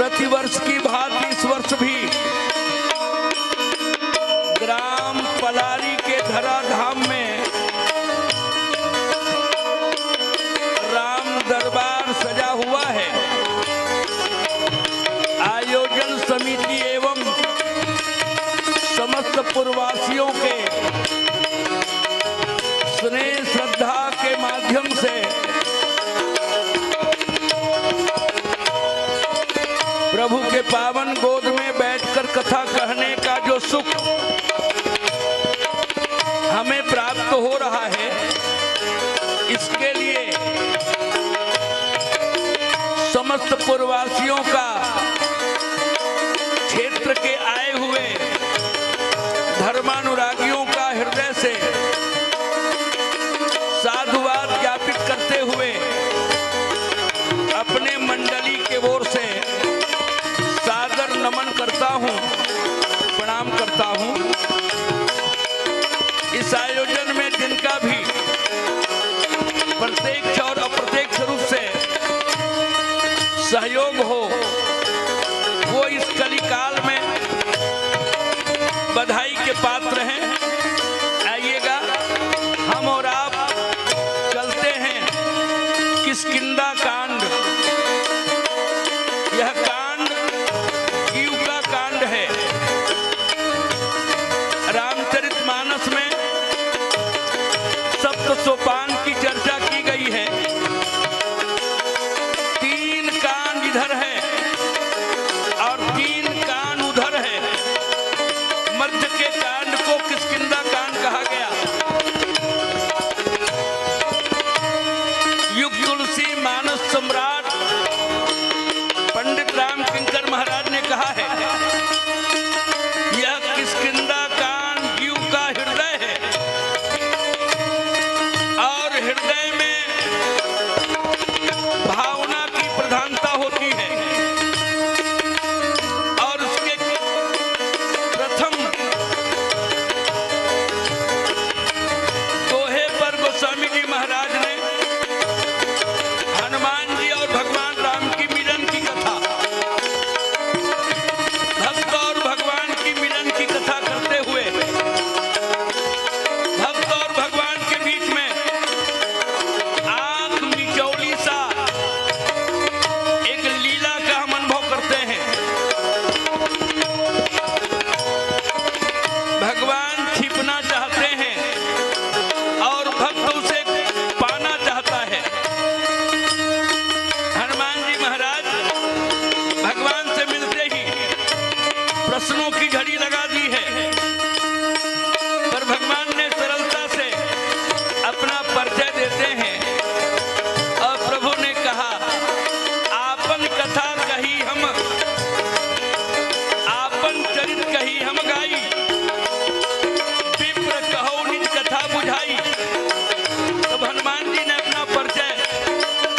प्रतिवर्ष की भांति इस वर्ष भी ग्राम पलारी के धराधाम में राम दरबार सजा हुआ है। आयोजन समिति एवं समस्त पुरवासियों के स्नेह श्रद्धा के माध्यम से प्रभु के पावन गोद में बैठकर कथा कहने का जो सुख हमें प्राप्त हो रहा है, इसके लिए समस्त पुरवासियों का क्षेत्र के आए हुए धर्मानुरागियों का हृदय से साधुवाद ज्ञापित करते हुए अपने मंडली के ओर से सादर नमन करता हूं, प्रणाम करता हूं। इस आयोजन में जिनका भी प्रत्यक्ष और अप्रत्यक्ष रूप से सहयोग हो, वो इस कलिकाल में बधाई के पात्र हैं। आइएगा, हम और आप चलते हैं किष्किंधा कांड। यह कांड जीव का कांड है। रामचरितमानस में सप्त सोपान की चर्चा की गई है। 3 कांड इधर है और 3 कांड उधर है। मध्य के कांड को किष्किंधा कांड कहा गया। युग तुलसी मानस सम्राट पंडित राम किंकर महाराज ने कहा है, यह किष्किंधा कांड जीव का हृदय है और हृदय में भावना की प्रधानता होती है। और उसके प्रथम दोहे पर गोस्वामी जी महाराज ने हनुमान जी और भगवान राम की मिलन की कथा, भक्त और भगवान की मिलन की कथा करते हुए भक्त और भगवान के बीच में आंख मिचौली सा एक लीला का हम अनुभव करते हैं। भगवान छिपना चाहते हैं और भक्त उसे पाना चाहता है। हनुमान जी महाराज भगवान से मिलते ही प्रश्नों की झड़ी लगा दी है, पर भगवान ने सरलता से अपना परिचय देते हैं और प्रभु ने कहा, आपन कथा कही हम, आपन चरित कही हम गाई, विप्र कहो निज कथा बुझाई। तब हनुमान जी ने अपना परिचय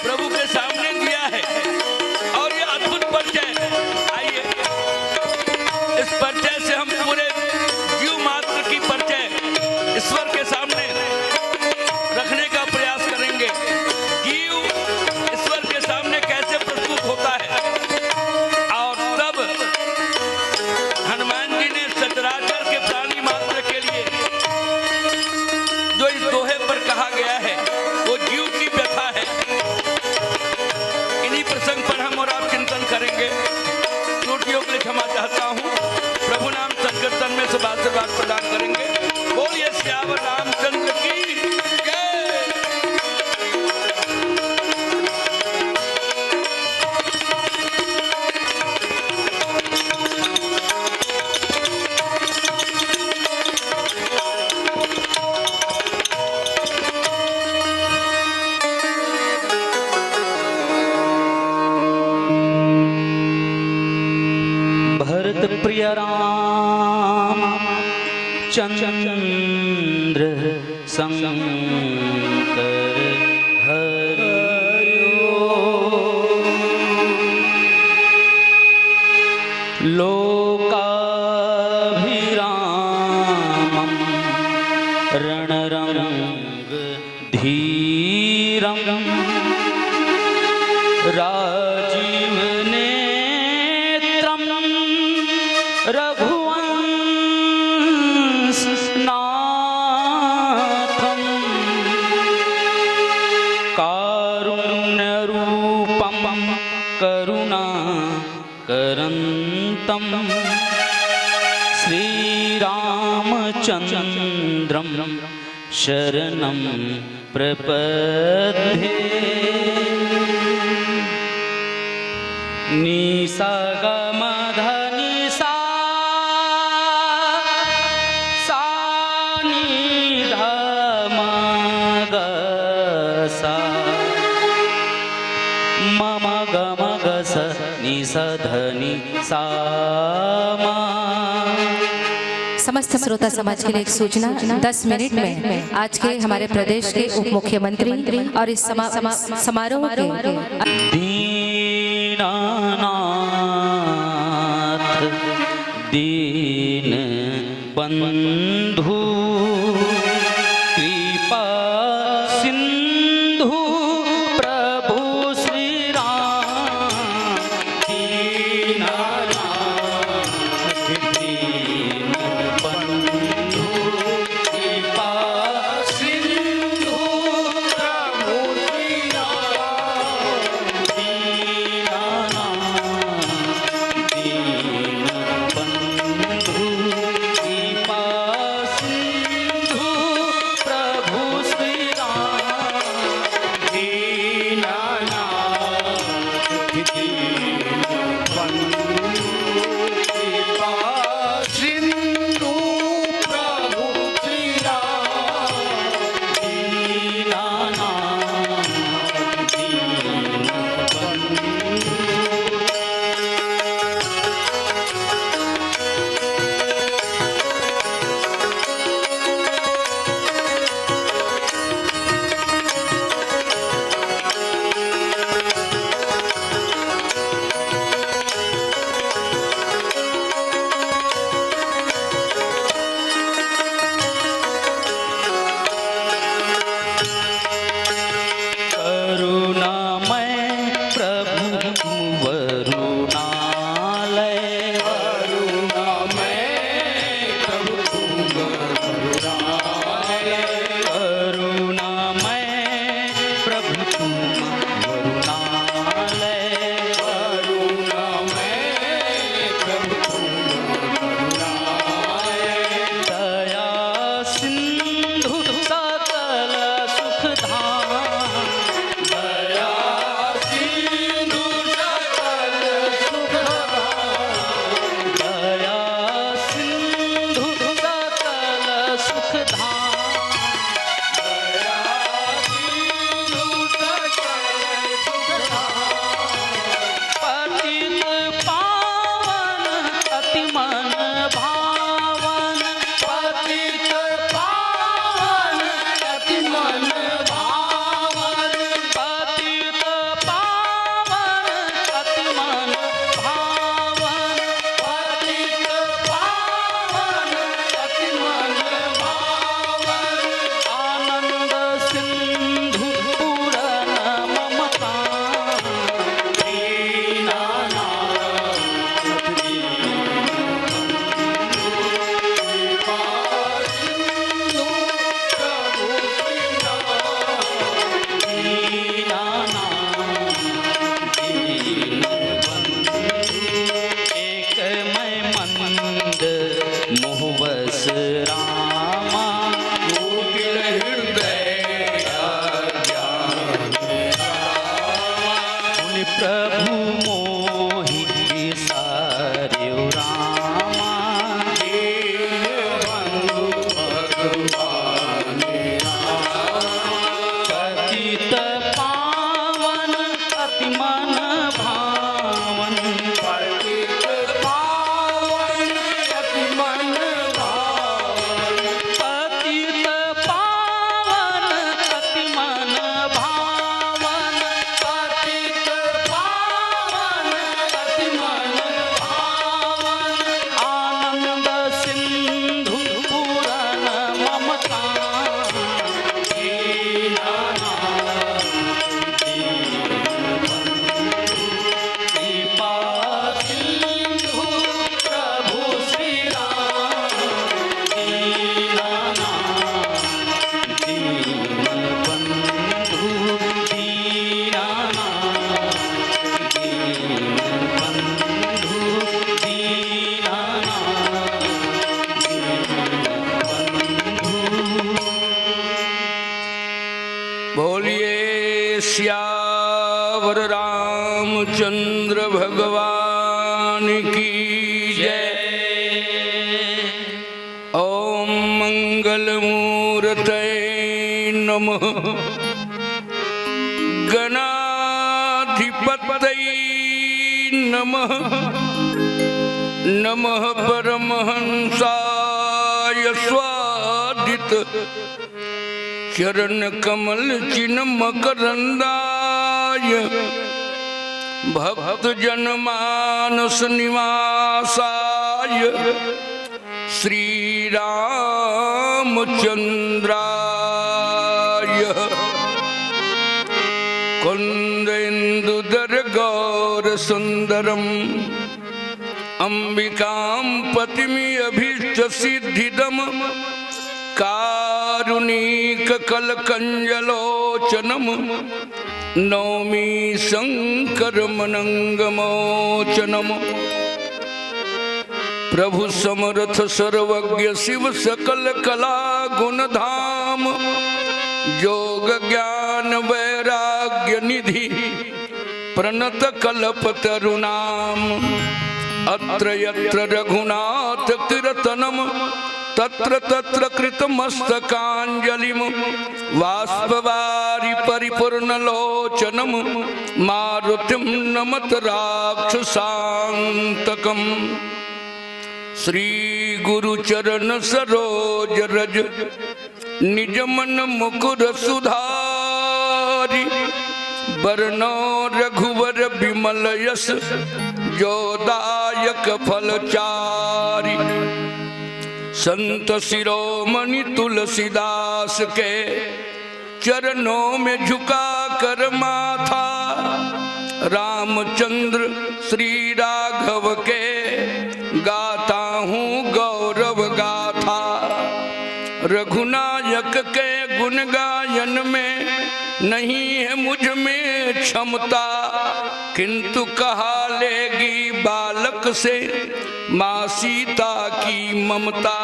प्रभु के सामने दिया है और ये अद्भुत परिचय, आइए इस परिचय से हम पूरे जीव मात्र की परिचय ईश्वर के सामने रखने का प्रयास करेंगे। जीव ईश्वर के सामने कैसे प्रस्तुत होता है। और तब हनुमान जी ने सचराचर के प्राणी मात्र के लिए जो इस दोहे पर कहा गया है वो जीव की व्यथा है। इन्हीं प्रसंग पर हम और आप चिंतन करेंगे। त्रुटियों के लिए क्षमा चाहता हूँ। प्रभु नाम संकीर्तन में सब आशीर्वाद प्रदान करेंगे। बोलिए श्याम रामचंद्र की जय। भरत प्रिय राम चंद्र शंकर हरिओ लोकाभिरामं रणरंग धीरं राजीव नेत्रं रघुवंशनाथं कारुण्यरूपं करुणाकरन्तं श्रीरामचन्द्रं शरणं प्रपद्ये। निसगमधनिसा सानिधमगसा मम गमगस निसधनि सामा। समस्त श्रोता समाज के लिए एक सूचना, 10 मिनट में आज के हमारे प्रदेश के उप मुख्यमंत्री और इस समारोह के दीनानाथ दीन बंधु कृपा सिंधु प्रभु श्री राम। दीनानाथ दीन बंधु कृपा सिंधु प्रभु श्री राम। दीनानाथ दीन बंधु कृपा सिंधु प्रभु श्री राम। दीनानाथ दीन बंधु कृपा सिंधु प्रभु श्री राम। दीनानाथ दीन बंधु। करुणामय प्रभु वरुणालय। करुणामय प्रभु वरुणालय। करुणामय प्रभु वरुणालय। करुणामय प्रभु वरुणालय। दया सिंधु सकल सुखधाम। दया सिंधु सकल बंधु दीनानाथ, बोलिए श्यावर रामचंद्र भगवान की जय। ओम मंगल मूर्तये नमः। गणाधिपतये नमः। नमः परमहंसाय स्वादित चरण कमल चिन्ह मकरंदाय भक्त जनमानस निवासाय श्री रामचंद्राय कुंदेन्दुधर गौर सुंदरम अंबिकां पतिमि अभीष्ट सिद्धिदम कारुणिक कलकंजलोचनम नौमी शंकर मनंगमोचनम। प्रभु समर्थ सर्वज्ञ शिव सकल कला गुण धाम जोग ज्ञान वैराग्य निधि प्रणत कल्प तरुणाम। अत्र यत्र रघुनाथ कीर्तनम तत्र तत्र कृतमस्तकांजलिम वाष्पवारि परिपूर्णलोचनम मारुतिम नमत राक्षसांतकम। श्री गुरु चरण सरोज रज निज मन मुकुर सुधारि बरनो रघुवर बिमल यश जोदायक फलचारि। संत शिरोमणि तुलसीदास के चरणों में झुका कर माथा रामचंद्र श्री राघव के गाता हूँ गौरव गाथा। रघुनायक के गुण गायन में नहीं है मुझ में क्षमता किंतु कहा लेगी बालक से माँ सीता की ममता।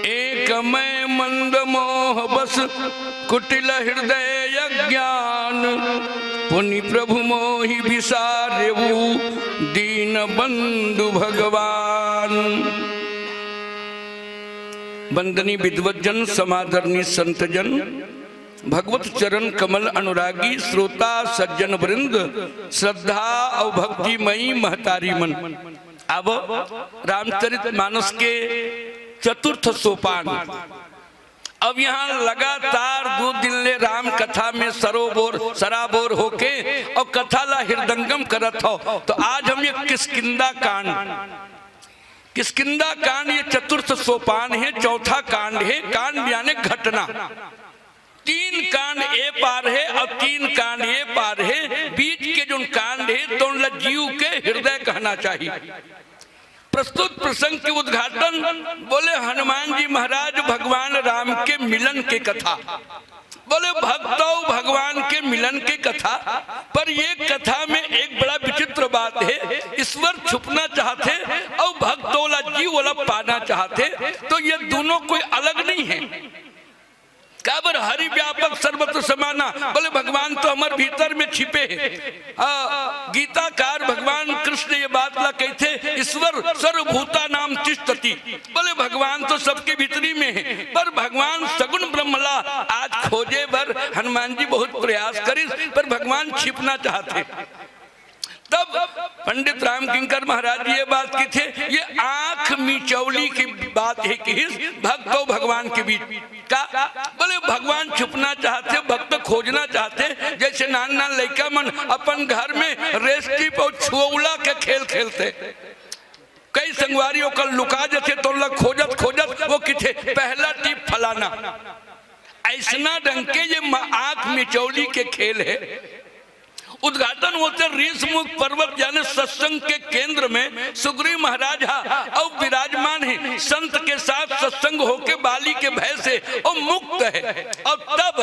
एक मैं मंद मोह बस कुटिल हृदय ज्ञान पुनि प्रभु मोहि विसारेऊ दीन बंधु भगवान। वंदनी विद्वज्जन समादरणी संतजन भगवत चरण कमल अनुरागी श्रोता सज्जन वृंद श्रद्धा और भक्तिमयी महतारी मन। अब रामचरितमानस के चतुर्थ सोपान। अब यहाँ लगातार 2 दिन ले राम कथा में सराबोर होके और कथा ला हृदंगम करत हो। तो आज हम ये किष्किंधा कांड ये चतुर्थ सोपान है, चौथा कांड है। कांड यानी घटना। 3 कांड ए पार है और 3 कांड ए पार है। बीच के जो कांड है तो जीव के हृदय कहना चाहिए। प्रस्तुत प्रसंग के उद्घाटन बोले हनुमान जी महाराज भगवान राम के मिलन के कथा। बोले भक्तों भगवान के मिलन के कथा। पर ये कथा में एक बड़ा विचित्र बात है, ईश्वर छुपना चाहते और भक्तों वाला जीव वाला पाना चाहते। तो ये दोनों कोई अलग नहीं है। काबर हरि व्यापक सर्वत्र समाना। बोले भगवान तो हमारे भीतर में छिपे हैं। गीताकार भगवान कृष्ण ये बात ला कहते ईश्वर सर्वभूता नाम तिष्ठति। बोले भगवान तो सबके भीतरी में है। पर भगवान सगुण ब्रह्मला आज खोजे पर हनुमान जी बहुत प्रयास करी पर भगवान छिपना चाहते। तब पंडित राम किंकर महाराज ये बात की थे, ये आंख मिचौली की बात है कि भक्त और भगवान के बीच का। बोले भगवान छुपना चाहते, भक्त खोजना चाहते। जैसे नान लड़का मन अपन घर में रेस्टी और छुआ के खेल खेलते। कई संगवारियों का लुका जाते तो खोजत वो किथे पहला टीप फलाना। ऐसा ढंग के ये आंख मिचौली के खेल है। उद्घाटन होते ऋषमुख पर्वत यानी सत्संग के केंद्र में सुग्रीव महाराज और विराजमान है। संत के साथ सत्संग होके बाली के भय से और मुक्त है। और तब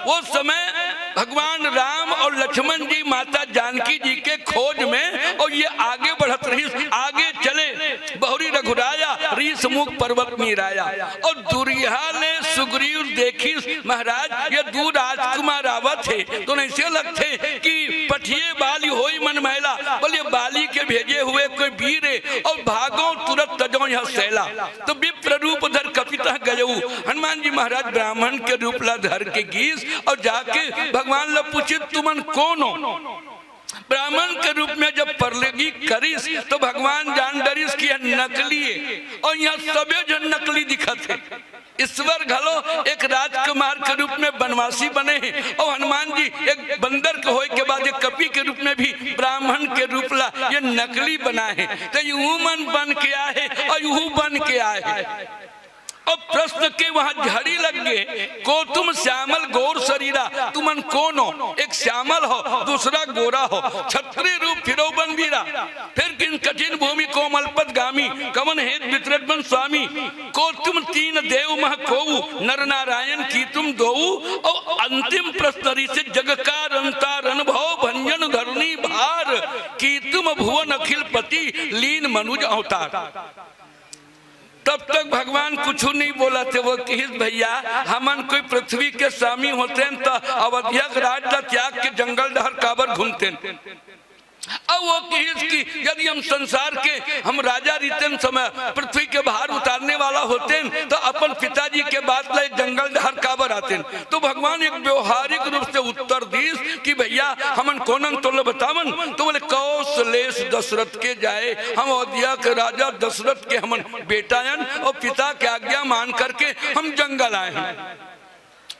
वो समय भगवान राम और लक्ष्मण जी माता जानकी जी के खोज में और ये आगे बढ़त रही, आगे चले बहुरी रघुराया रीस मुख पर्वत मीराया। और दुरिया ने सुग्रीव देखी महाराज ये दू राजकुमार आवत थे, तो ऐसे लगते कि पठिए बाली होई मन मैला, बोले बाली के भेजे हुए कोई वीर है और भागो तुरंत तजो यह सैला। तो विप्र रूप धर कपिता गयऊ, हनुमान जी महाराज ब्राह्मण के रूप ला धर के गीस और जाके भगवान ला पूछे तुमन कौन हो। ब्राह्मण के रूप में जब परलगी करिस तो भगवान जान डरिस कि नकली है, और यहाँ सबे जन नकली दिखत है। ईश्वर घलो एक राजकुमार के रूप में बनवासी बने हैं, और हनुमान जी एक बंदर के होए के बाद एक कपि के रूप में भी ब्राह्मण के रूप ला ये नकली बनाए हैं। तो यूं मन बन के आए और यूं बन के आए हैं। और प्रश्न के वहां झड़ी लग गए, को तुम श्यामल गौर शरीरा, तुमन कौन हो। एक श्यामल हो दूसरा गोरा हो, क्षत्रिय रूप फिरो बन वीरा, फिर किन कठिन भूमि कोमल पद गामी, कवन हेत वितरत बन स्वामी। को तुम तीन देव मह कोऊ, नर नारायण की तुम दोऊ। और अंतिम प्रश्न से जगकार अंतार अनुभव भंजन धरनी भार, की तुम भुवन अखिल पति लीन मनुज अवतार। तब तक भगवान कुछ नहीं बोला थे। वो कहिस भैया हमन कोई पृथ्वी के स्वामी होते हैं तो अवधिया राज त्याग के जंगल डहर काबर घूमते हैं। अब वो कहिस कि यदि हम संसार के हम राजा रीतन समय पृथ्वी के बाहर उतारने वाला होते हैं तो अपन पिताजी के बाद ले जंगल डहर काबर आते हैं। तो भगवान एक व्यवहारिक रूप से उत्तर दीस कि भैया हमन कोनन तो बतावन। तो बोले कौशलेश दशरथ के जाए, हम अयोध्या के राजा दशरथ के हमन बेटायन और पिता के आज्ञा मान करके हम जंगल आए हैं।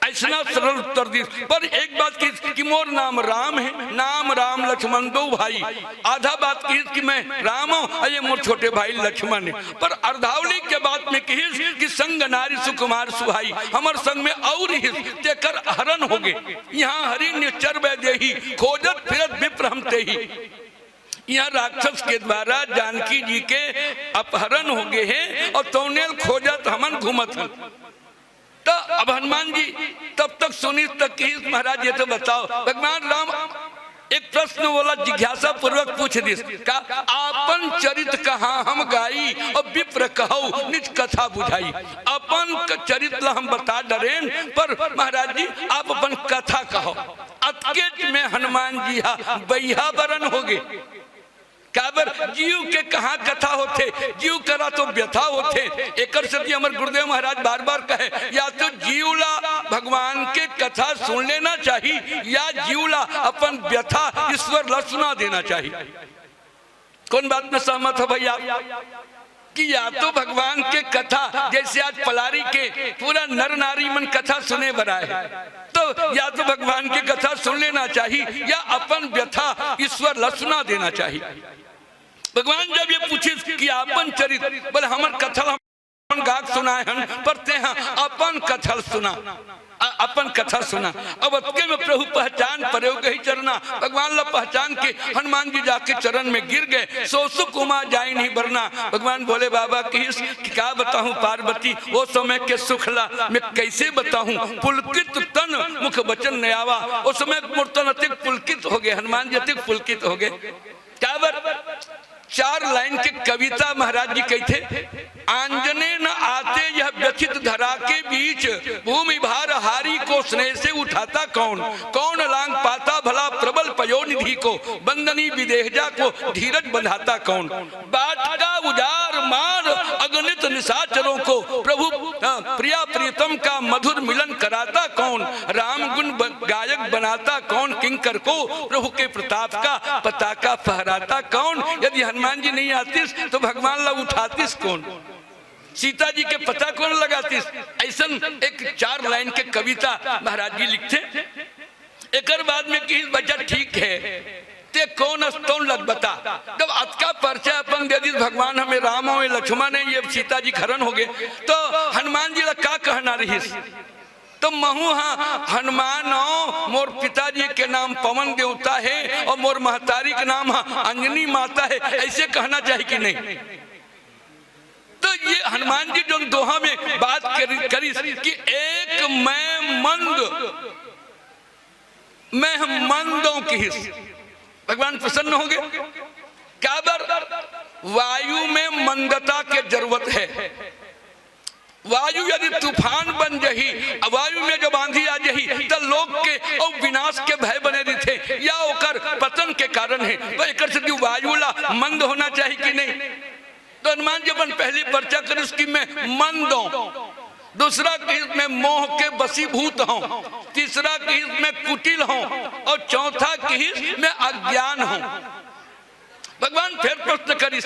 ऐसा सरल उत्तर दी। पर एक बात कि मोर नाम राम है, नाम राम लक्ष्मण दो भाई। आधा बात कि मैं राम हूँ और ये मोर छोटे भाई लक्ष्मण है। पर अर्धावली के बात में कही कि संग नारी सुकुमार सुहाई, हमार संग में और तेकर हरण हो गए। यहाँ हरि निश्चर वैदेही, खोजत फिरत विप्र हम तेही। यहाँ राक्षस के द्वारा जानकी जी के अपहरण हो गए हैं और तौनेल खोजत हमन घूमत हैं। तो अब हनुमान जी तब तक सुनी तक कि महाराज ये तो बताओ, भगवान राम एक प्रश्न बोला जिज्ञासा पूर्वक पूछ दिस का आपन चरित कहाँ हम गाई और विप्र कहो निज कथा बुझाई। अपन चरित हम बता डरेन, पर महाराज जी आप अपन कथा कहो। अतकेत में हनुमान जी बैहा बरन हो गए। काबर जीव के कहा कथा होते, जीव करा तो व्यथा होते। एक हमारे गुरुदेव महाराज बार बार कहे या तो जीवला भगवान के कथा सुन लेना चाहिए या जीवला अपन व्यथा ईश्वर ला सुना देना चाहिए। कौन बात में सहमत हो भैया कि या तो भगवान के कथा जैसे आज पलारी के पूरा नर नारी मन कथा सुने बराए, तो या तो भगवान की कथा सुन लेना चाहिए या अपन व्यथा ईश्वर ला सुना देना चाहिए। भगवान जब ये पूछे कि अपन चरित, बोले हमर कथा हम गाक सुनाए हन, पर ते अपन कथा सुना, अपन कथा सुना। अब अतके में प्रभु पहचान प्रयोग ही चरना, भगवान ला पहचान के हनुमान जी जाके चरण में गिर गए। सो सुख उमा जाए नहीं बरना। भगवान बोले बाबा कि क्या बताऊं पार्वती, वो समय के सुखला मैं कैसे बताऊं। पुलकित तन मुख वचन नयावा, उस समय मूर्तन अतिक पुलकित हो गए, हनुमान जी अतिक पुलकित हो गए। क्या चार लाइन के कविता महाराज जी कहते, आंजने न आते यह व्यथित धरा के बीच, भूमि भार हारी को स्नेह से उठाता कौन। कौन लांग पाता भला प्रबल पयोनिधि को, बंदनी विदेहजा को धीरज बंधाता कौन। बाट का उजार मार अगणित निशाचरों को, प्रभु प्रिया प्रियतम का मधुर मिलन कराता कौन। राम गुण गायक बनाता कौन, किंकर को प्रभु के प्रताप का पताका फहराता कौन। यदि हनुमान जी नहीं आतीस तो भगवान ला उठातीस कौन, सीता जी के पता कौन लगातीस। ऐसा एक चार लाइन के कविता महाराज जी लिखते। एक बाद में कि बच्चा ठीक है ते कौन स्तौन लग बता। जब अतका परिचय अपन दे दी भगवान हमें राम हो लक्ष्मण है, ये सीता जी खरन हो गए, तो हनुमान जी ला क्या कहना रही। तो महू हनुमान मोर पिताजी के नाम पवन देवता है और मोर महतारी के नाम अंजनी माता है, ऐसे कहना चाहिए कि नहीं। तो ये हनुमान जी जो दोहा में बात करी कि एक मैं मंदों की हिस्स, भगवान प्रसन्न हो गए। वायु में मंदता के जरूरत है। वायु यदि तूफान बन जही, वायु में जब आंधी आ जही तो लोग के और विनाश के भय बने रहते या ओकर पतन के कारण है। तो एक वायु ला मंद होना चाहिए कि नहीं? तो हनुमान जी अपन पहली पर्चा कर उसकी मैं मंद हूं, दूसरा कि मैं मोह के बसीभूत हूं, तीसरा कि मैं कुटिल हूं और चौथा कि मैं अज्ञान हूं। भगवान फिर प्रश्न करिस,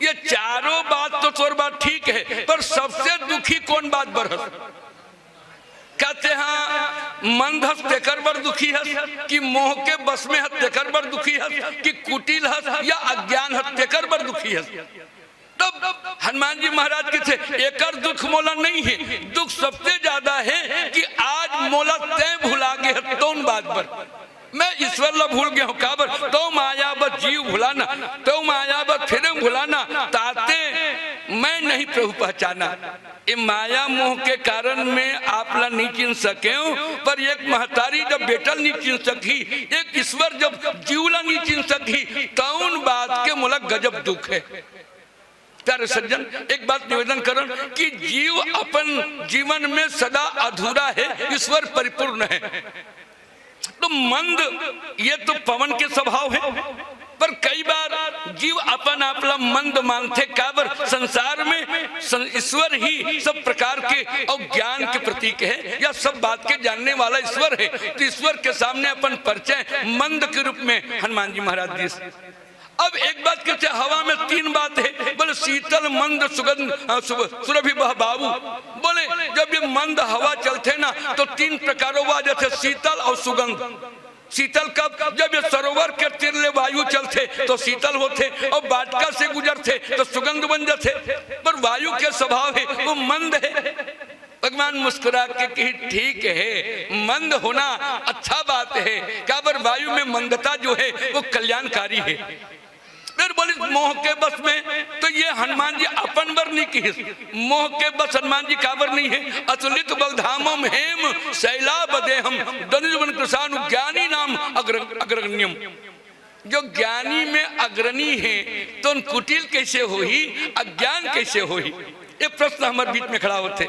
ये चारों बात तो तोर बात ठीक है, पर सबसे दुखी कौन बात बरहस? कहते हाँ मंद हस तेकर बर दुखी हस, कि मोह के बस में हस तेकर बर दुखी हस, कि कुटिल हस या अज्ञान हस तेकर बर दुखी हस। तब हनुमान जी महाराज के थे एकर दुख मोला नहीं है, दुख सबसे ज्यादा है कि आज मोला तय भुला गए तो बात पर मैं ईश्वर ला भूल गया हूँ। काबर तो मायावत जीव भुलाना, तो मायावत फिर भुलाना, ताते मैं नहीं प्रभु पहचाना। ये माया मोह के कारण में आप ला नहीं चिन्ह सके, पर एक महतारी जब बेटल नहीं चिन्ह सकी, एक ईश्वर जब जीवला नहीं चिन्ह सकी, तो बात के मोला गजब दुख है। प्यारे सज्जन, एक बात निवेदन करन कि जीव अपन जीवन में सदा अधूरा है, ईश्वर परिपूर्ण है। तो मंद ये तो पवन के स्वभाव है, पर कई बार जीव अपन आपला मंद मानते। काबर संसार में ईश्वर ही सब प्रकार के और ज्ञान के प्रतीक है, या सब बात के जानने वाला ईश्वर है। तो ईश्वर के सामने अपन परिचय मंद के रूप में हनुमान जी महाराज जी। अब एक बात कहते हवा में तीन बात है, बोले शीतल मंद सुगंध सुरभि बहबाबू। बोले जब ये मंद हवा चलते ना तो तीन प्रकारों हुआ, जैसे शीतल और सुगंध। शीतल कब? जब ये सरोवर के तिरले वायु चलते तो शीतल होते, और बाटका से गुजरते तो सुगंध बन जाते। पर वायु के स्वभाव है वो मंद है। भगवान मुस्कुरा के कही ठीक है, मंद होना अच्छा बात है। क्या पर वायु में मंदता जो है वो कल्याणकारी है। फिर बोली मोह के बस में, तो ये हनुमान जी अपन बर नहीं की, मोह के बस हनुमान जी काबर नहीं है। अतुलित बलधामम हेम शैला बदेहम दनुजवन कृषानु ज्ञानी नाम अग्रगण्यम। जो ज्ञानी में अग्रणी है तो उन कुटिल कैसे होही, अज्ञान कैसे होही? ये प्रश्न हमारे बीच में खड़ा होते।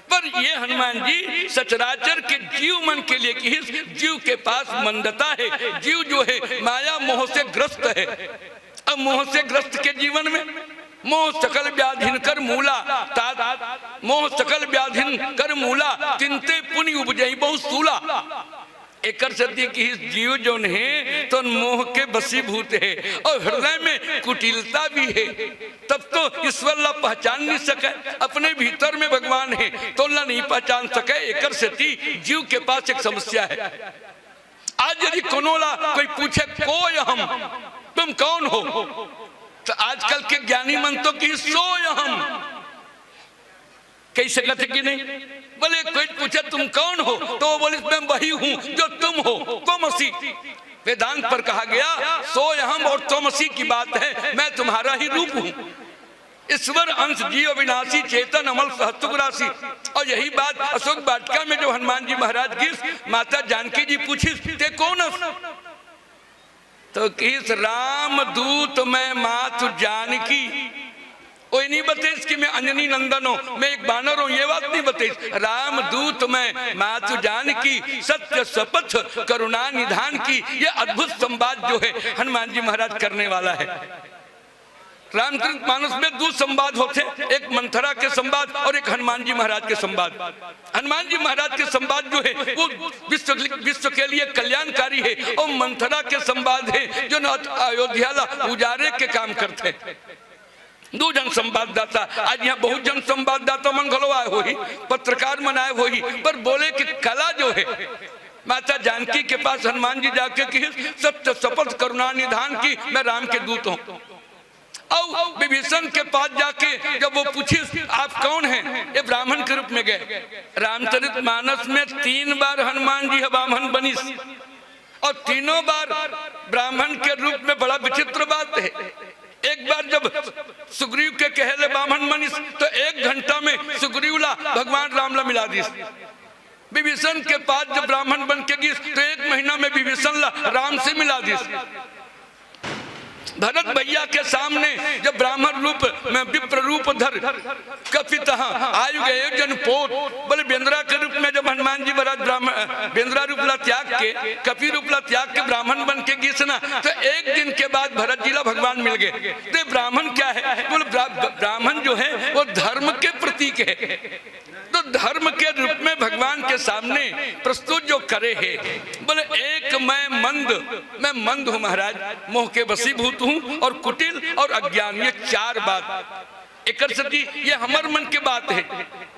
पर ये हनुमान जी सचराचर के जीव मन के लिए कि जीव के पास मंदता है, जीव जो है माया मोह से ग्रस्त है। अब मोह से ग्रस्त के जीवन में मोह सकल व्याधिन कर मूला, मोह सकल व्याधिन कर मूला, तिनते पुनि उपजई बहुत सूला। एकर सत्य की जीव जो है तो मोह के बसीभूत है और हृदय में कुटिलता भी है। तब तो ईश्वर ला पहचान नहीं सके, अपने भीतर में भगवान है तो ला नहीं पहचान सके। एकर सत्य जीव के पास एक समस्या है। आज यदि कोनोला कोई पूछे कोई हम तुम कौन हो, तो आजकल के ज्ञानी मन तो की सोय हम कैसे कहते कि नहीं। बोले कोई पूछे तुम कौन हो तो वो बोले मैं वही हूं जो तुम हो, तोमसी। वेदांत पर कहा गया सोय हम और तोमसी की बात है, मैं तुम्हारा ही रूप हूं। ईश्वर अंश जीव विनाशी चेतन अमल सहस्त्र राशि। और यही बात अशोक वाटिका में जो हनुमान जी महाराज की माता जानकी जी पूछी ते कौन, तो किस राम दूत मैं मातु जानकी। कोई नहीं बतेस कि मैं अंजनी नंदन हूं, मैं एक बानर हूं, ये बात नहीं बतेस। राम दूत मैं मातु जानकी, सत्य शपथ करुणा निधान की। ये अद्भुत संवाद जो है हनुमान जी महाराज करने वाला है। रामचरित मानस में दो संवाद होते, एक मंथरा के संवाद और एक हनुमान जी महाराज के संवाद। हनुमान जी महाराज के संवाद जो है वो विश्व के लिए कल्याणकारी है, और मंथरा के संवाद है जो अयोध्या उजारे के काम करते। दो जन संवाददाता, आज यहाँ बहुत जन संवाददाता मन घलो आए हो ही, पत्रकार मन आए हो ही, पर बोले कि कला जो है माता जानकी के पास हनुमान जी जाके की सत्य शपथ करुणा निधान की, मैं राम के दूत हूँ। और विभीषण के पास जाके जब वो पूछी आप कौन हैं, ये ब्राह्मण के रूप में गए। रामचरित मानस में 3 बार हनुमान जी ब्राह्मण बनी, और तीनों बार ब्राह्मण के रूप में। बड़ा विचित्र बात है, एक बार जब सुग्रीव के कहले ब्राह्मण बनी तो 1 घंटा में सुग्रीव ला भगवान राम ला मिला दी। विभीषण के पास जब ब्राह्मण बन के गई तो 1 महीना में विभीषण ला राम से मिला दी। भरत भैया के सामने जब ब्राह्मण रूप में विप्र रूप धर कपितः आयु गए जन पोत, बोले बेंद्रा के रूप में जब हनुमान जी महाराज ब्राह्मण बेंद्रा रूपला त्याग के कपि रूपला त्याग के ब्राह्मण बन के घिसना, तो एक दिन के बाद भरत जिला भगवान मिल गए। तो ब्राह्मण क्या है? बोले ब्राह्मण जो है वो धर्म के प्रतीक है। तो धर्म के रूप में भगवान के सामने प्रस्तुत जो करे है, बोले एक मैं मंद हूं महाराज, मोह के वशीभूत हूं और कुटिल और अज्ञान, ये चार बात एक सती ये हमार मन के बात है।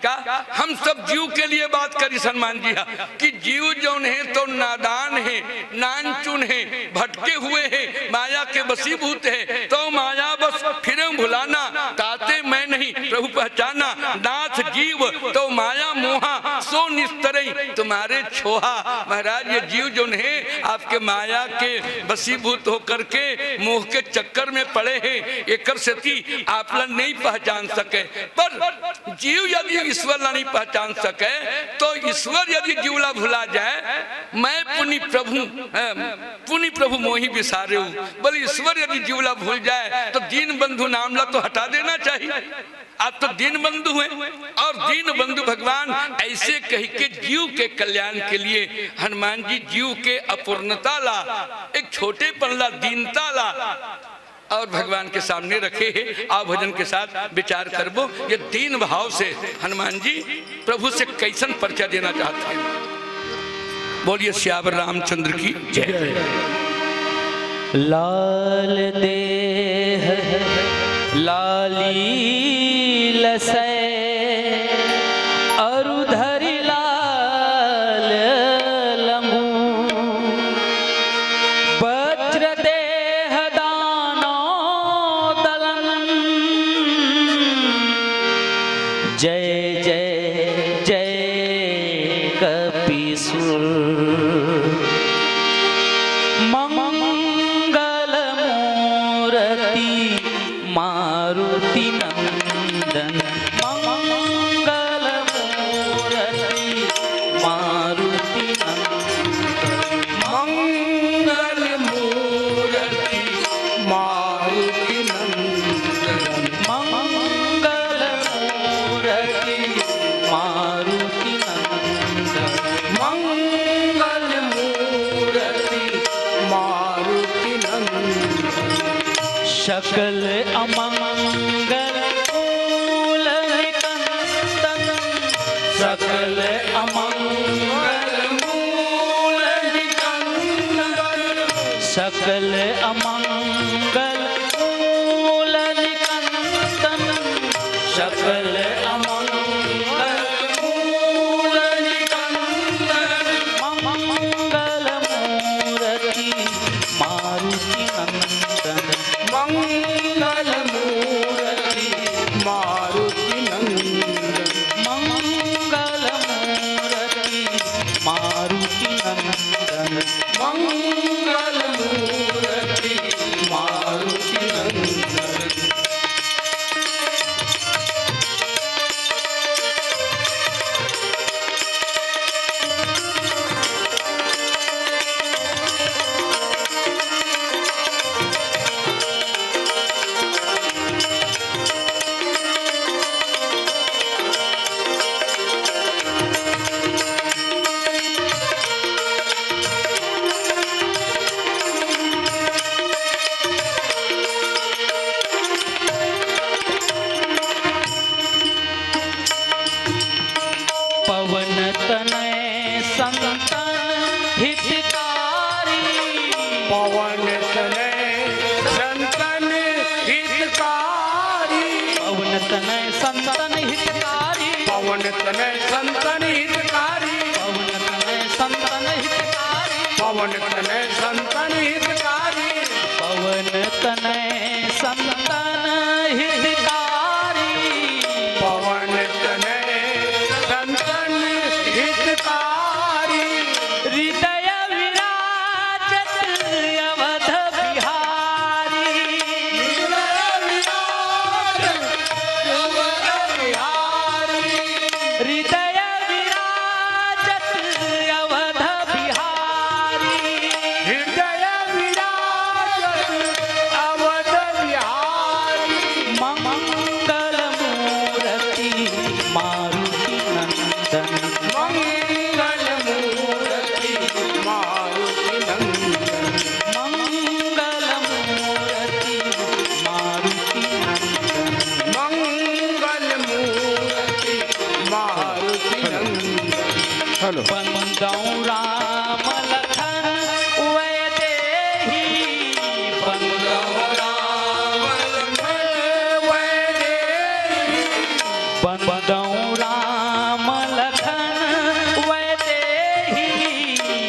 का हम सब जीव के लिए बात करी हनुमान जी कि जीव जौन है तो नादान है, नानचुन है, भटके हुए है, माया के वशीभूत है, तो माया बस फिर भुलाना, ताते मैं नहीं प्रभु पहचाना, नाथ जीव तो माया मोहा सो निस्तरई तुम्हारे छोहा। महाराज ये जीव जौन है आपके माया के वशीभूत होकर के मोह के चक्कर में पड़े हैं, एक सती आप नहीं पहचान सके। पर जीव यदि ईश्वर नहीं पहचान सके तो ईश्वर यदि जीवला भुला जाए, मैं पुनि प्रभु मोहि विसारे हूं, बोले ईश्वर यदि जीवला भूल जाए तो दीन बंधु नामला तो हटा देना चाहिए। आप तो दीन बंधु हैं और दीन बंधु भगवान ऐसे कह के जीव के कल्याण के लिए हनुमान जी जीव के अपूर्णता ला, एक छोटे पन्ला दीनता ला और भगवान के सामने रखे हैं। आप भजन के साथ विचार करबो ये दीन भाव से हनुमान जी प्रभु से कैसन परिचय देना चाहते हैं। बोलिए श्यावर रामचंद्र की जय। लाल देह लाली लसै अरुधरि लाल लंगू, वज्र देह दानो दलन, जय जय जय कपीसुर, मंगल मूर्ति मारुति नंदन, मंगल मूर्ति मारुति नंदन, मंगल मूर्ति मारुति नंदन, मंगल मूर्ति मारुति नंदन, मंगल मूर्ति मारुति नंदन, सकल अमंगल मूल निकंदन, सकल अमंगल मूल निकंदन, सकल अमंगल मूल निकंदन, सकल अमंगल मूल निकंदन, मंगल मूर्ति मारुति नंदन, मंगल मूर्ति मारुति नंदन, मंगल मूर्ति मारुति नंदन, मंगल मूर्ति मारुति नंदन। पवन तनय संतन हितकारी, पवन तनय संतन हितकारी, पवन तनय संतन हितकारी, पवन तनय संतन हितकारी, पवन तनय संतन हितकारी, पवन तनय संतन हितकारी, पवन तनय संतन हितकारी, पवन तनय संतन हितकारी, हृदय विराजत अवध बिहारी, हृदय विराजत अवध बिहारी, हृदय विराजत अवध बंदौ राम लखन वैदेही बंदौ राम लखन वैदेही बंदौ राम लखन वैदेही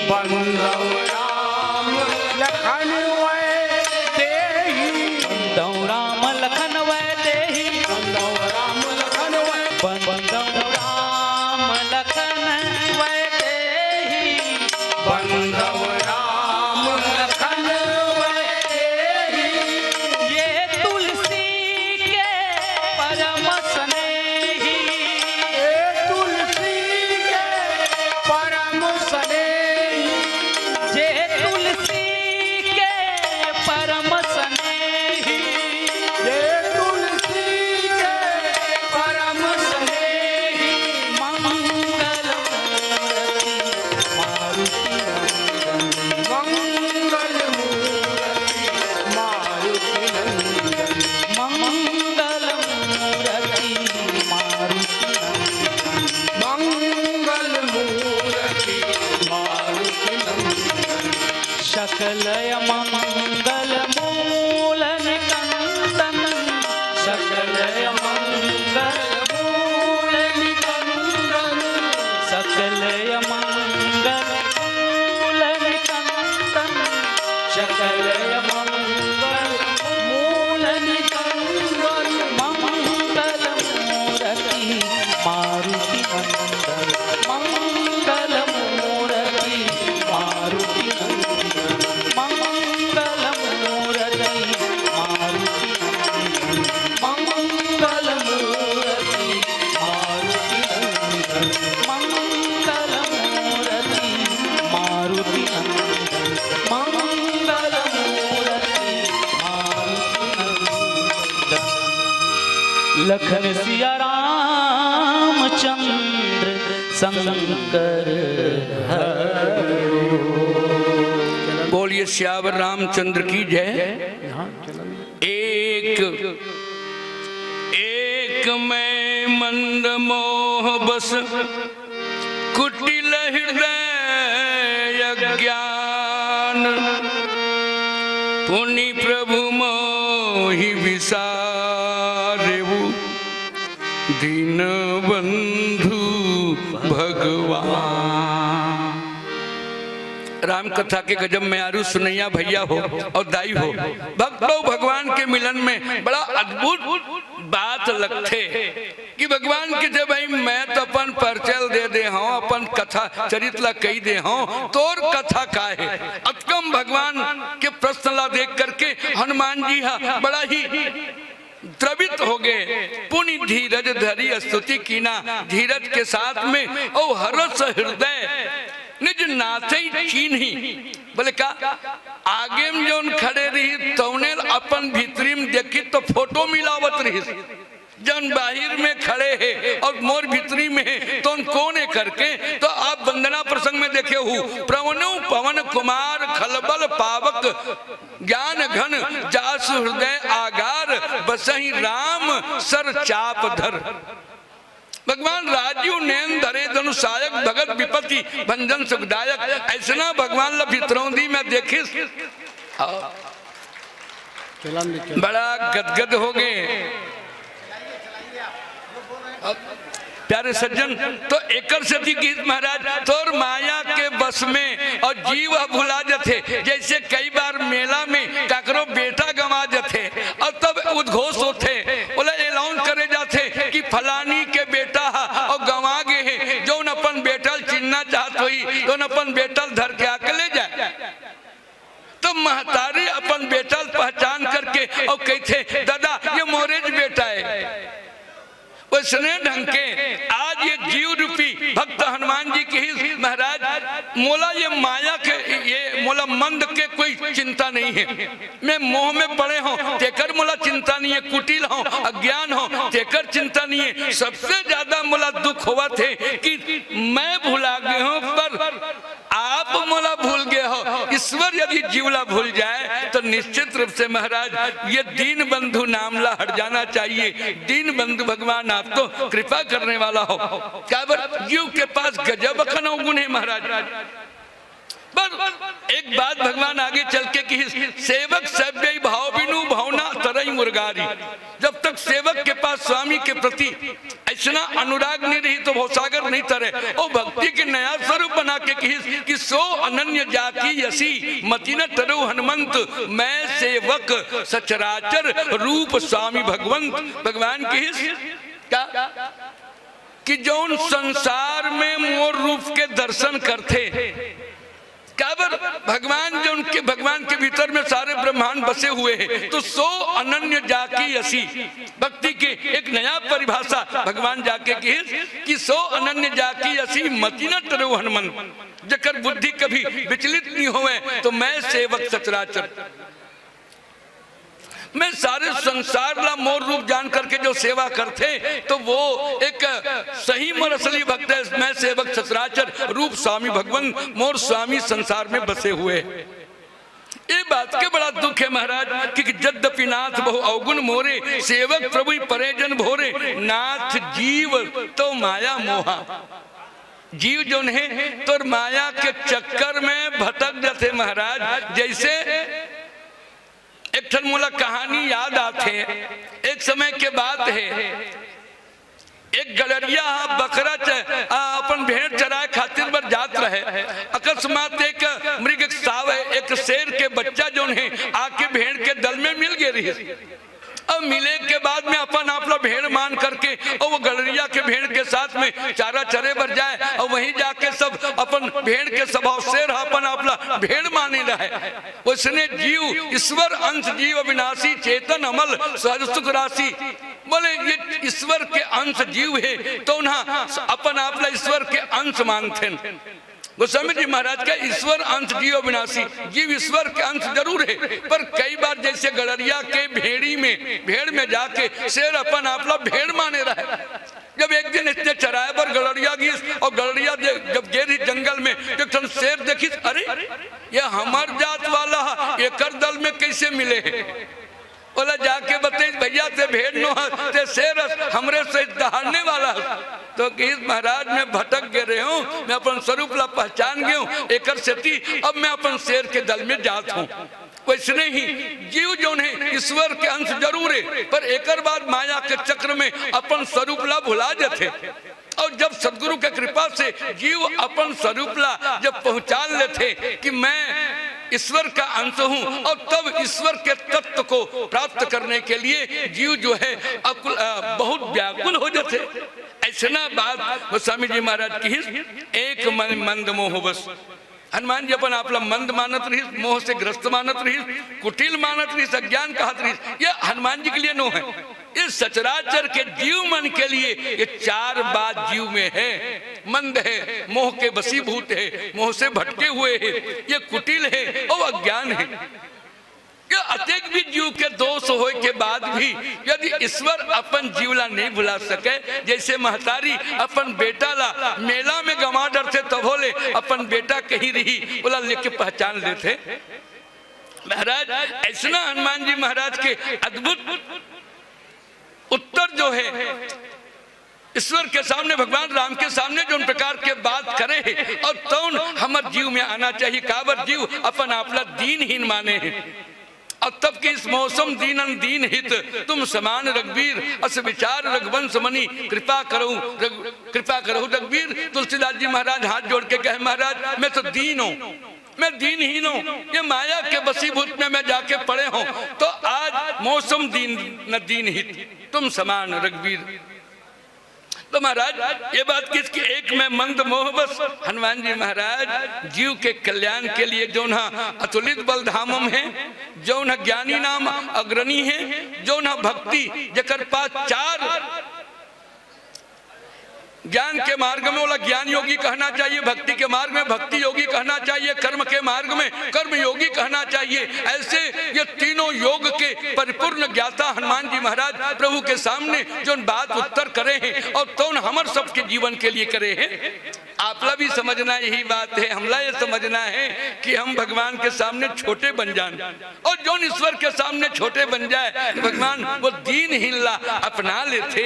बंदौ राम लखन वैदेही बंदौ राम लखन वैदेही बंदौ राम लखन बंदौ राम लखन वैदेही बंदौ राम लखन वैदेही ये तुलसी के परम स्नेही हे तुलसी के परम स्नेही जे तुलसी के परम स्नेही हे तुलसी के परम स्नेही मंगल मूर्ति मारुति मंगल मूर्ति मारुति नंदन मंगल मूर्ति मारुति मंगल मूर्ति मारुति नंदन सकलय मंगल मूल निकंदन सकलय मंगल मूल निकंदन सकलय मंगल मूल निकंदन सकलय मंगल मूल निकंदन मंगल मूर्ति मारुति नंदन मंगल मूर्ति मारुति नंदन मंगल मूर्ति मारुति नंदन मंगल मूर्ति मारुति नंदन मंगल मूर्ति मारुति नंदन मंगल मूर्ति मारुति नंदन लखन सिया रामचंद्र शंकर बोलिए श्यावर रामचंद्र की जय। एक मैं मंद मोह बस कुटिल हृदय ज्ञान पुनि प्रभु मोहि विसारेऊ दीन बंधु भगवान। राम कथा के गजब में आरू सुनैया भैया हो और दाई हो, भक्त लोग भगवान के मिलन में बड़ा अद्भुत बात लगते कि भगवान के जब भाई मैं तो अपन परिचय दे दे हूँ, अपन कथा चरित्र ला कही दे हूँ, तोर कथा का है अतकम भगवान के प्रश्न ला देख करके हनुमान जी हा बड़ा ही द्रवित हो गए। पुनि धीरज धरी स्तुति कीना, धीरज के साथ में ओ हरस हृदय निज नाथे चीन्ही। बोले का आगे में जोन खड़े रही तौने अपन भीतरी में देखी तो फोटो मिलावत रही, जन बाहिर में खड़े है और मोर भीतरी में है तो कौन है करके। तो आप वंदना प्रसंग में देखे हो प्रवनु पवन कुमार खलबल पावक ज्ञान घन जासु हृदय आगार बसही राम सर चाप धर। भगवान राजीव नैन धरे धनु सायक भगत विपत्ति भंजन सुखदायक। ऐसा भगवान ला भितरौंदी में देखिस बड़ा गदगद हो गए। प्यारे सज्जन तो एकर सती गीत महाराज तोर माया के बस में और जीव भुला जाते। जैसे कई बार मेला में काकरो बेटा गंवा जाते और तब उद्घोष होते बोले अनाउंस करे जाते कि फलानी के बेटा और गंवा गए हैं, जो अपन बेटल चिन्ना चाहत हुई तो अपन बेटल धर के आके ले जाए। तो महतारी अपन बेटल पहचान करके और कहते दादा ये मोरेज बेटा है। उसने ढंग के आज ये जीव रूपी भक्त हनुमान जी की ही महाराज मोला ये माया के ये मोला मंद के कोई चिंता नहीं है। मैं मोह में पड़े हूँ तेकर मोला चिंता नहीं है, कुटिल हूँ अज्ञान हूँ तेकर चिंता नहीं है। सबसे ज्यादा मोला दुख हुआ थे कि मैं भुला गए हूँ पर आप मोला भूल गए हो, ईश्वर यदि जीवला भूल जाए तो निश्चित रूप से महाराज ये दीन बंधु नामला हट जाना चाहिए। दीन बंधु भगवान आप तो कृपा करने वाला हो। क्या जीव के पास गजब अखनौ गुण है महाराज। बस एक बात भगवान आगे चल के कि सेवक सभ्य भाव बिनु भावना तरई मुर्गारी। जब तक सेवक के पास स्वामी के प्रति ऐसा अनुराग नहीं रही तो भवसागर नहीं तरे। और भक्ति के नया स्वरूप बना के कि सो अनन्य जाति यसी मति न तरु हनुमंत मैं सेवक सचराचर रूप स्वामी भगवंत। भगवान की क्या कि जौन संसार में मोर रूप के दर्शन करते काबर भगवान जो उनके भगवान के भीतर में सारे ब्रह्मांड बसे हुए हैं। तो सो अनन्य जाकी यसी भक्ति के एक नया परिभाषा भगवान जाके कि सो अनन्य जाकी यसी मति न तरु हनुमंत। जकर बुद्धि कभी विचलित नहीं होवे तो मैं सेवक सचराचर। मैं सारे संसार ला मोर रूप जान करके जो सेवा करते तो वो एक सही मोर असली भक्त है। मैं सेवक सचराचर रूप स्वामी भगवान मोर स्वामी संसार में बसे हुए। ये बात के बड़ा दुख है महाराज कि यद्यपि नाथ बहु अवगुण मोरे सेवक प्रभु परेजन भोरे नाथ जीव तो माया मोहा। जीव जो है तो माया के चक्कर में भटक जाते महाराज। जैसे एक ठन मोला कहानी याद आते। एक समय के बात है एक गलरिया बकरा अपन भेड़ चराए खातिर बर जात रहे। अकस्मात एक मृग एक शेर के बच्चा जो है आके भेड़ के दल में मिल गए रही। अब मिले के बाद में अपन आपला भेड़ मान करके और वो गलरिया के भेड़ के साथ में चारा चरे बर जाए और वहीं जाके सब अपन भेड़ के स्वभाव शेर अपन आपला भेड़ माने रहे। उसने जीव ईश्वर अंश जीव अविनाशी चेतन अमल सहज सुख राशि। बोले ये ईश्वर के अंश जीव है तो उन्हें अपन आपला ईश्वर के अंश मानते। गोस्वामी जी महाराज का ईश्वर अंश जीव अविनाशी। जीव ईश्वर के अंश जरूर है पर कई बार जैसे गलरिया के भेड़ में जाके शेर अपन आपला भेड़ माने रहे। जब एक दिन इतने चराए पर गलरिया गई और गलरिया जब गेरी जंगल में एक शेर देखी, अरे ये हमार जात वाला एक दल में कैसे मिले है। बोला जाके बते भैया ते भेड़ नो ते शेर हमरे से दहाड़ने वाला। तो कि महाराज मैं भटक गए हूँ, मैं अपन स्वरूप ला पहचान गया हूँ एक सेती अब मैं अपन शेर के दल में जात हूँ। वैसे ही जीव जो है ईश्वर के अंश जरूर है पर एक बाद माया के चक्र में अपन स्वरूप ला भुला जाते। और जब सदगुरु के कृपा से जीव अपन स्वरूप ला जब पहुंचा लेते कि मैं ईश्वर का अंश हूँ और तब ईश्वर के तत्व को प्राप्त करने के लिए जीव जो है बहुत व्याकुल हो जाते। ऐसा बात गोस्वामी जी महाराज की एक मन मंद मोह बस। हनुमान जी अपन आपला मंद मानत रही, मोह से ग्रस्त मानत रही, कुटिल मानत रही, अज्ञान कहत रही। ये हनुमान जी के लिए नो है। इस सचराचर के जीव मन के लिए ये चार बात जीव में है। मंद है, मोह के वशीभूत है, मोह से भटके हुए है, ये कुटिल है और अज्ञान है। ये अत्येक भी जीव के दोष होए के बाद भी यदि ईश्वर अपन जीवला नहीं भुला सके, जैसे महतारी अपन बेटा ला मेला में गवा डरते तब बोले अपन बेटा कहीं रही बोला लेके पहचान लेते। महाराज ऐसा हनुमान जी महाराज के अद्भुत उत्तर जो है ईश्वर के सामने भगवान राम के सामने जो प्रकार के बात करे है और तौन हमार जीव में आना चाहिए। काबर जीव अपन आपला दीनहीन माने हैं। अब तब के इस मौसम दीनन दीन हित तुम समान रघुवीर अस विचार रघुवंश मणि कृपा करो रघुवीर। तुलसीदास जी महाराज हाथ जोड़ के कहे महाराज मैं तो दीन हूँ, मैं दीनहीन हूँ। ये माया के वशीभूत में मैं जाके पड़े हूँ तो आज मौसम दीन न दीन हित तुम समान रघुवीर। तो महाराज ये बात किसकी एक में मंद मोह बस। हनुमान जी महाराज जीव के कल्याण के लिए जो न अतुलित बल धामम है, जो न ज्ञानी नाम अग्रणी है, जो न भक्ति जकर पास चार ज्ञान के मार्ग में बोला ज्ञान योगी कहना चाहिए, भक्ति के मार्ग में भक्ति योगी कहना चाहिए, कर्म के मार्ग में कर्म योगी कहना चाहिए। ऐसे ये तीनों योग के परिपूर्ण ज्ञाता हनुमान जी महाराज प्रभु के सामने जो बात उत्तर करे हैं और तो हमार सबके जीवन के लिए करे हैं। आपला भी समझना यही बात है, हमला ये समझना है कि हम भगवान के सामने छोटे बन जाए, और जो ईश्वर के सामने छोटे बन जाए भगवान वो दीन हिल्ला अपना लेते।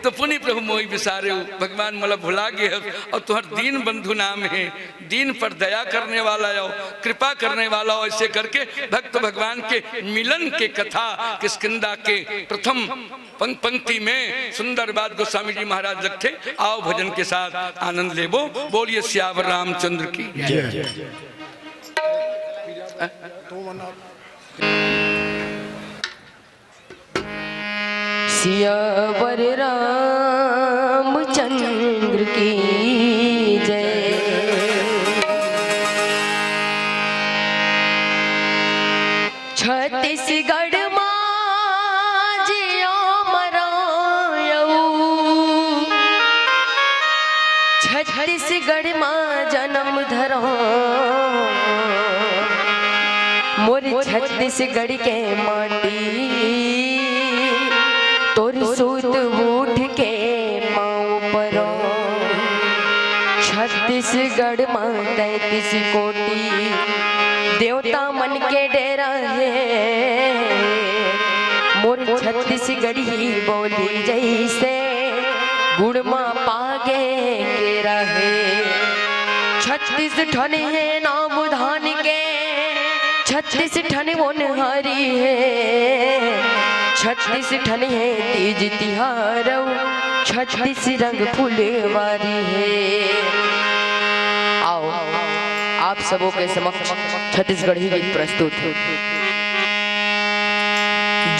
तो पुनि प्रभु मोहि विसारे, भगवान मतलब भुला गए और तुहर दीन बंधु नाम है, दीन पर दया करने वाला हो, कृपा करने वाला हो। ऐसे करके भक्त भगवान के मिलन के कथा किष्किंधा के प्रथम पंक्ति में सुंदर बात गोस्वामी जी महाराज रखे। आओ भजन के साथ आनंद लेबो, बोलिए श्यावर रामचंद्र की जय। सियावर रामचंद्र की जय। छत्तीसगढ़ छत्तीसगढ़ माँ जन्म धरो मोर छत्तीसगढ़ के माटी, तोर सूत उठ के पाँव परो। छत्तीसगढ़ माँ 33 कोटि देवता मन के डेरा है, मोर छत्तीसगढ़ ही बोली जैसे गुड़ माँ पागे के रहे। 36 ठन है नाम धान के, 36 ठन होनहारी है, 36 ठन है तीज तिहार, 36 रंग फुलवारी है। आओ आप सबों के समक्ष छत्तीसगढ़ी गीत प्रस्तुत है।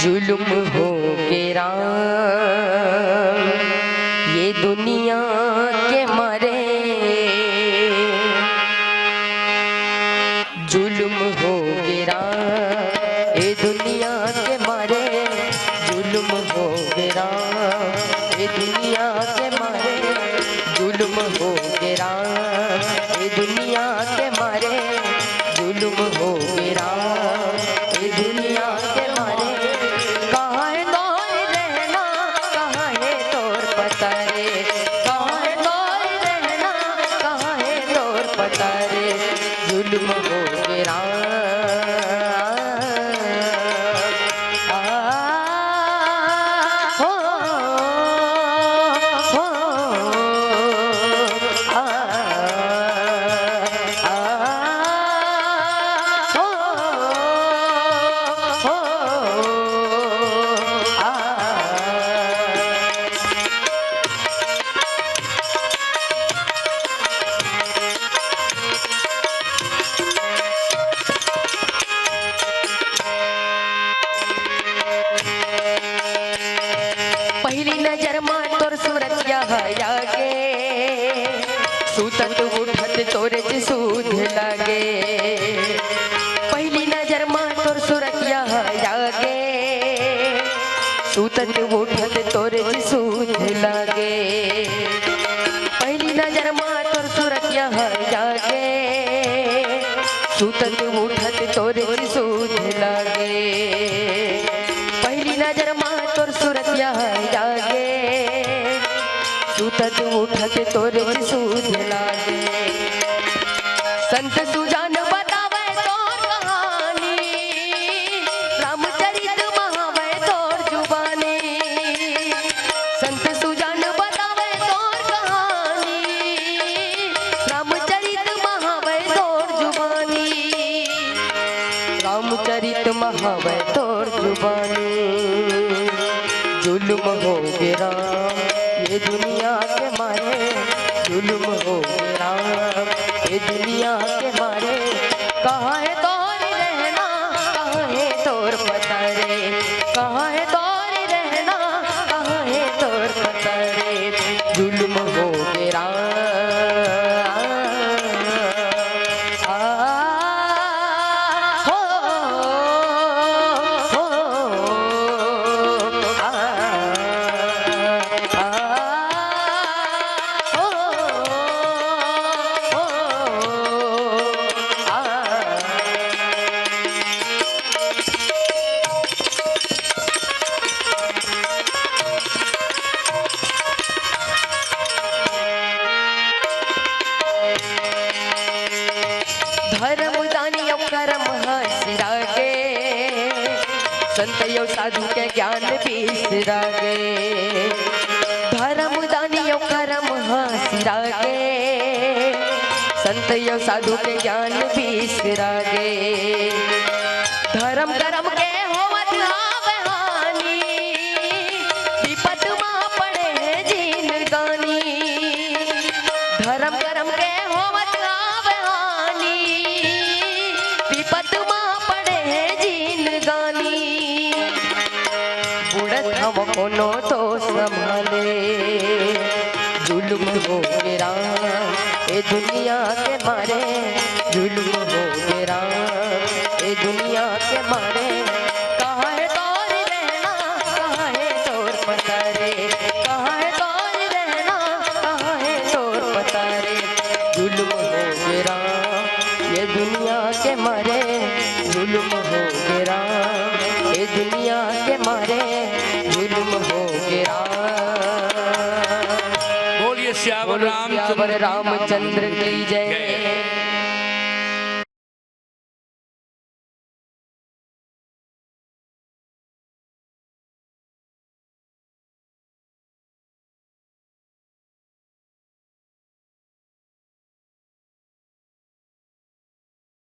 जुल्म हो के राम ये दुनिया के मारे, जुल्म हो गिरा ये दुनिया के मारे, जुल्म हो गिरा ये दुनिया के मारे, जुल्म हो गिरा ये दुनिया के मारे, जुल्म हो गिरा ये दुनिया के मारे। कहाँ है दौर रहना, कहाँ है तोर पता रे, कहाँ है दौर रहना, कहाँ है तोर पता रे, जुल्म हो गिरा। पहली नजर मां तोर सूरतिया हया गे, सूतत उठत तोरे सूध लागे। पहली नजर मां तोर सूरतिया हया गे, सूतत उठत तोरे सूध लागे। पहली नजर मां तोर सूरतिया हया गे, सूतत उठत तोरे सूध लागे। पहली नजर मां तोर सूरतिया जागे, सूतत उठत तोरे सूध लागे। संत सुजान बतावे तोर कहानी, रामचरित महावे तोर जुबानी। संत सुजान बतावे तोर कहानी, रामचरित महावे तोर जुबानी। रामचरित महावे तोर जुबानी। जुल्म हो गिरा ये दुनिया के मारे, जुल्म हो गिरा ये दुनिया के मारे। कहाँ है तोर रहना, कहाँ है तोर पता रे, कहाँ है तोर रहना, कहाँ है तोर पता रे, जुल्म हो गिरा। संत यो साधु के ज्ञान बिसरा गे धर्म दानियों कर्म हासिरा गे संत यो साधु के ज्ञान बिसरा गे धर्म कर्म के होवत आवे हानि विपत मां पड़े जिंदगानी धर्म कर्म के होवत आवे हानि विपत मां पड़े जिंदगानी बुढ़त हम कोनो तो संभाले जुल्म हो गिरा ए दुनिया के मारे जुल्म हो गिरा ए दुनिया के मारे कहाँ है तोर रहना कहाँ है तोर पता रे कहाँ है तोर रहना कहाँ है तोर पता रे जुल्म हो गिरा ये दुनिया के मारे जुल्म हो गिरा ये दुनिया के मारे जुल्म हो गिरा बोलिए श्यावर बोलो श्यावर रामचंद्र की जय।